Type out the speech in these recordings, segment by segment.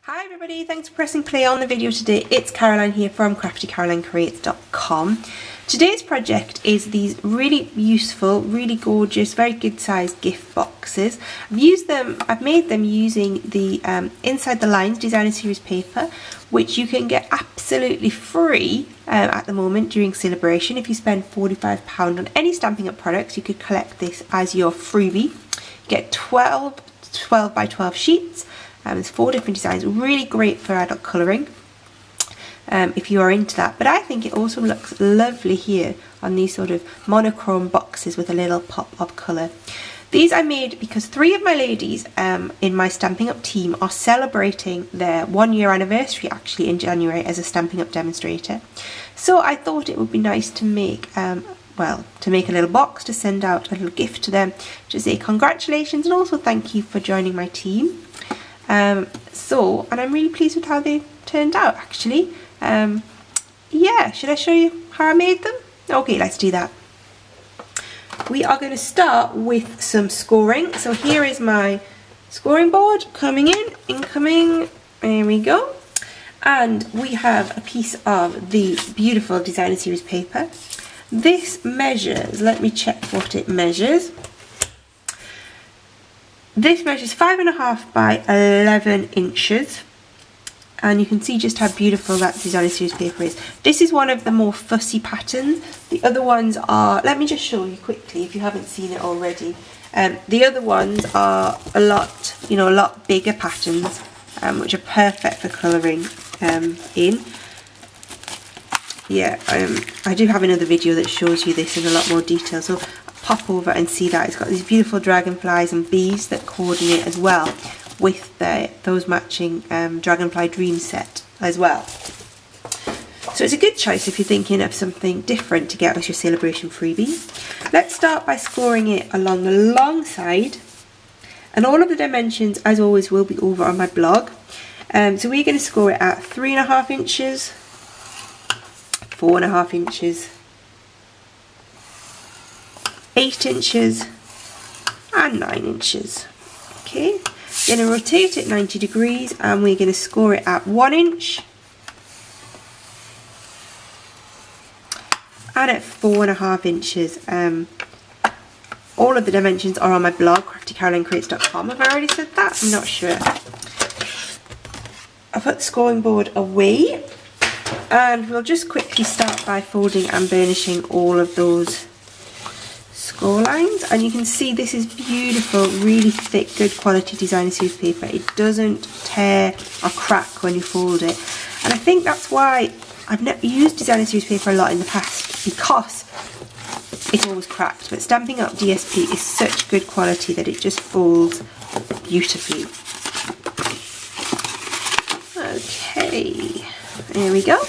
Hi everybody, thanks for pressing play on the video today. It's Caroline here from craftycarolinecreates.com. Today's project is these really useful, really gorgeous, very good sized gift boxes. I've made them using the Inside the Lines designer series paper, which you can get absolutely free at the moment during sale-a-bration. If you spend £45 on any Stampin' Up products, you could collect this as your freebie. You get 12 by 12 sheets. There's 4 different designs, really great for adult colouring if you are into that. But I think it also looks lovely here on these sort of monochrome boxes with a little pop of colour. These I made because 3 of my ladies in my Stampin' Up team are celebrating their 1-year anniversary actually in January as a Stampin' Up demonstrator. So I thought it would be nice to make a little box to send out a little gift to them to say congratulations and also thank you for joining my team. And I'm really pleased with how they turned out actually. Yeah, should I show you how I made them? Okay, let's do that. We are going to start with some scoring. So here is my scoring board coming in, incoming, there we go. And we have a piece of the beautiful designer series paper. This measures, let me check what it measures. This measures 5.5 by 11 inches, and you can see just how beautiful that designer series paper is. This is one of the more fussy patterns. The other ones are, let me just show you quickly if you haven't seen it already. The other ones are a lot bigger patterns, which are perfect for colouring in. Yeah, I do have another video that shows you this in a lot more detail, so pop over and see that. It's got these beautiful dragonflies and bees that coordinate as well with those matching dragonfly dream set as well. So it's a good choice if you're thinking of something different to get as your sale-a-bration freebie. Let's start by scoring it along the long side, and all of the dimensions as always will be over on my blog. So we're going to score it at 3.5 inches, 4.5 inches, 8 inches and 9 inches. Okay, going to rotate it 90 degrees and we're going to score it at 1 inch and at 4.5 inches. All of the dimensions are on my blog, craftycarolinecreates.com. Have I already said that? I'm not sure. I'll put the scoring board away and we'll just quickly start by folding and burnishing all of those score lines. And you can see this is beautiful, really thick, good quality designer series paper. It doesn't tear or crack when you fold it, and I think that's why I've never used designer series paper a lot in the past, because it always cracked. But Stampin' Up DSP is such good quality that it just folds beautifully. Okay, there we go.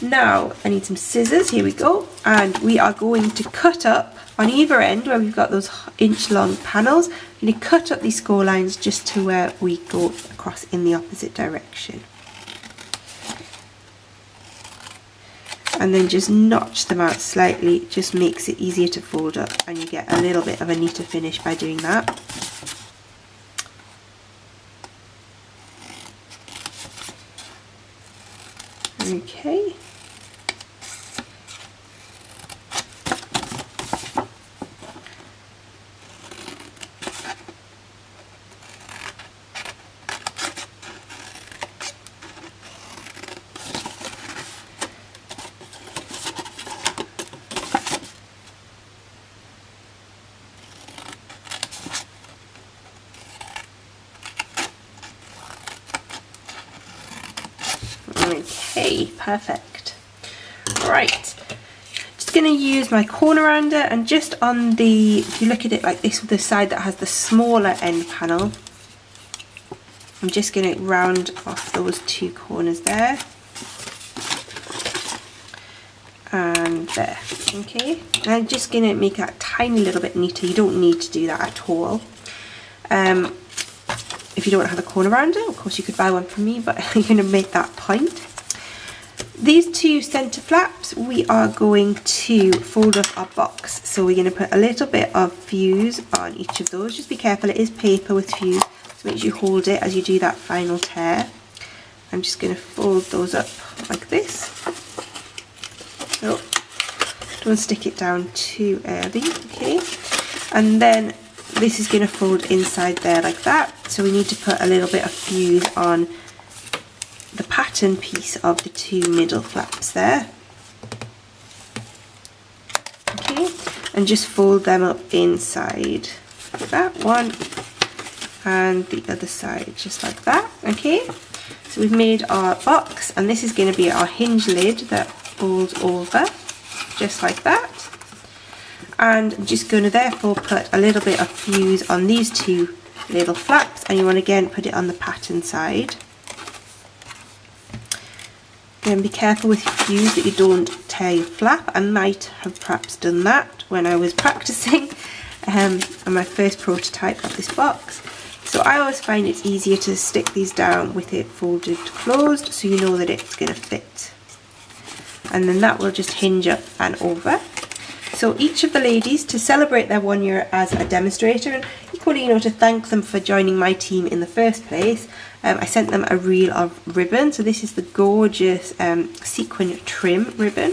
Now I need some scissors, here we go, and we are going to cut up on either end where we've got those inch-long panels. I'm going to cut up these score lines just to where we go across in the opposite direction. And then just notch them out slightly, it just makes it easier to fold up and you get a little bit of a neater finish by doing that. Okay. Okay, perfect. Right, just going to use my corner rounder and just on the, if you look at it like this with the side that has the smaller end panel, I'm just going to round off those 2 corners there and there. Okay, and I'm just going to make that a tiny little bit neater. You don't need to do that at all. If you don't have a corner rounder, of course you could buy one from me, but I'm going to make that point. These 2 centre flaps we are going to fold up our box, so we're going to put a little bit of fuse on each of those. Just be careful, it is paper with fuse, So make sure you hold it as you do that final tear. I'm just going to fold those up like this. Oh, don't stick it down too early, okay? And then this is going to fold inside there like that. So we need to put a little bit of fuse on the pattern piece of the two middle flaps there. Okay, and just fold them up inside like that, one, and the other side just like that. Okay, so we've made our box, and this is going to be our hinge lid that folds over just like that. And I'm just going to therefore put a little bit of fuse on these two little flaps, and you want to again put it on the pattern side. Again, be careful with your fuse that you don't tear your flap. I might have perhaps done that when I was practicing on my first prototype of this box. So I always find it's easier to stick these down with it folded closed, so you know that it's going to fit. And then that will just hinge up and over. So each of the ladies, to celebrate their 1 year as a demonstrator, and equally, you know, to thank them for joining my team in the first place, I sent them a reel of ribbon. So this is the gorgeous sequin trim ribbon.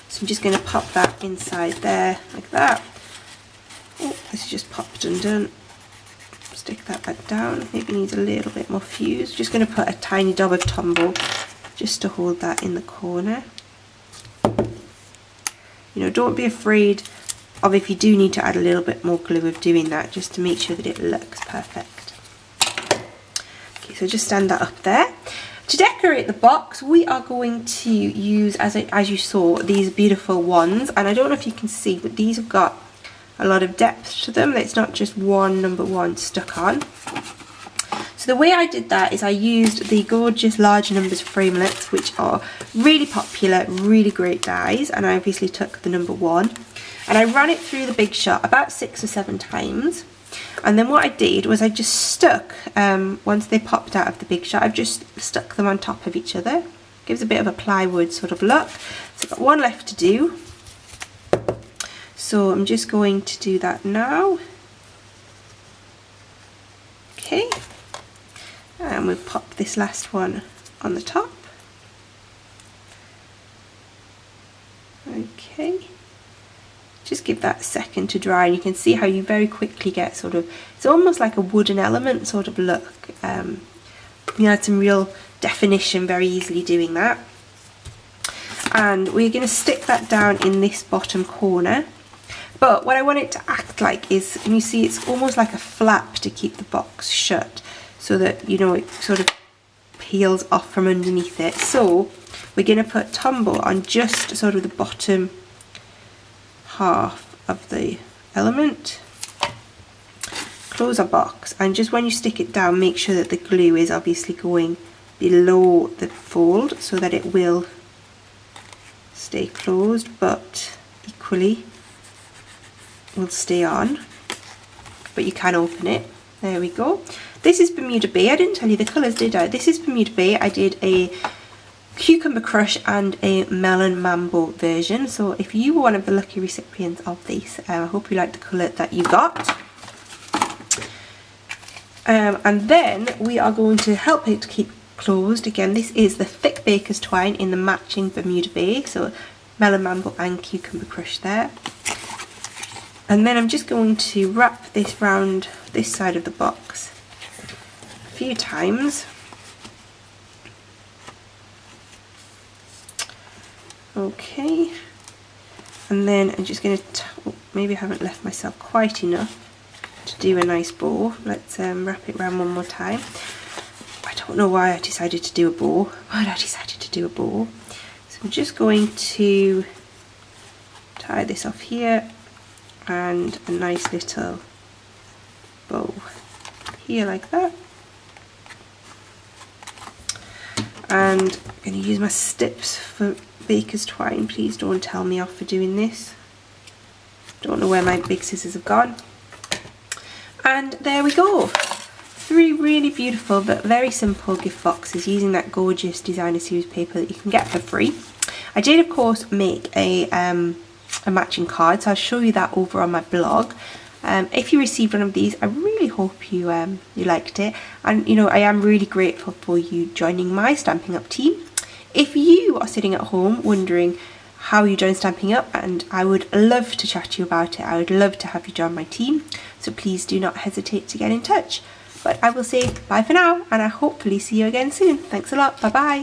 So I'm just going to pop that inside there like that. Oh, this is just popped undone. Stick that back down. Maybe needs a little bit more fuse. Just going to put a tiny dab of Tombow just to hold that in the corner. You know, don't be afraid of if you do need to add a little bit more glue of doing that, just to make sure that it looks perfect. Okay, so just stand that up there. To decorate the box, we are going to use, as you saw, these beautiful wands, and I don't know if you can see, but these have got a lot of depth to them. It's not just one number one stuck on. So the way I did that is I used the gorgeous large numbers framelits, which are really popular, really great dies, and I obviously took the number one, and I ran it through the Big Shot about 6 or 7 times. And then what I did was I just stuck, once they popped out of the Big Shot, I've just stuck them on top of each other. Gives a bit of a plywood sort of look. So I've got one left to do. So I'm just going to do that now. Okay. And we'll pop this last one on the top. Okay. Just give that a second to dry, and you can see how you very quickly get sort of, it's almost like a wooden element sort of look. You add some real definition very easily doing that. And we're going to stick that down in this bottom corner. But what I want it to act like is, and you see it's almost like a flap to keep the box shut, so that, you know, it sort of peels off from underneath it. So we're going to put Tombow on just sort of the bottom half of the element. Close our box, and just when you stick it down, make sure that the glue is obviously going below the fold so that it will stay closed, but equally will stay on, but you can open it. There we go. This is Bermuda Bay. I didn't tell you the colours, did I? This is Bermuda Bay. I did a Cucumber Crush and a Melon Mambo version. So if you were one of the lucky recipients of these, I hope you like the colour that you got. And then we are going to help it to keep closed. Again, this is the thick Baker's Twine in the matching Bermuda Bay. So Melon Mambo and Cucumber Crush there. And then I'm just going to wrap this round this side of the box a few times. Okay, and then I'm just going to, maybe I haven't left myself quite enough to do a nice bow. Let's wrap it around one more time. I don't know why I decided to do a bow, but I decided to do a bow. So I'm just going to tie this off here, and a nice little bow here like that. And I'm going to use my snips for Baker's Twine. Please don't tell me off for doing this. Don't know where my big scissors have gone. And there we go. 3 really beautiful but very simple gift boxes using that gorgeous designer series paper that you can get for free. I did of course make a matching card, so I'll show you that over on my blog. If you received one of these, I really hope you you liked it, and you know, I am really grateful for you joining my Stampin' Up team. If you are sitting at home wondering how you join Stampin' Up, and I would love to chat to you about it, I would love to have you join my team, so please do not hesitate to get in touch. But I will say bye for now, and I hopefully see you again soon. Thanks a lot, bye bye.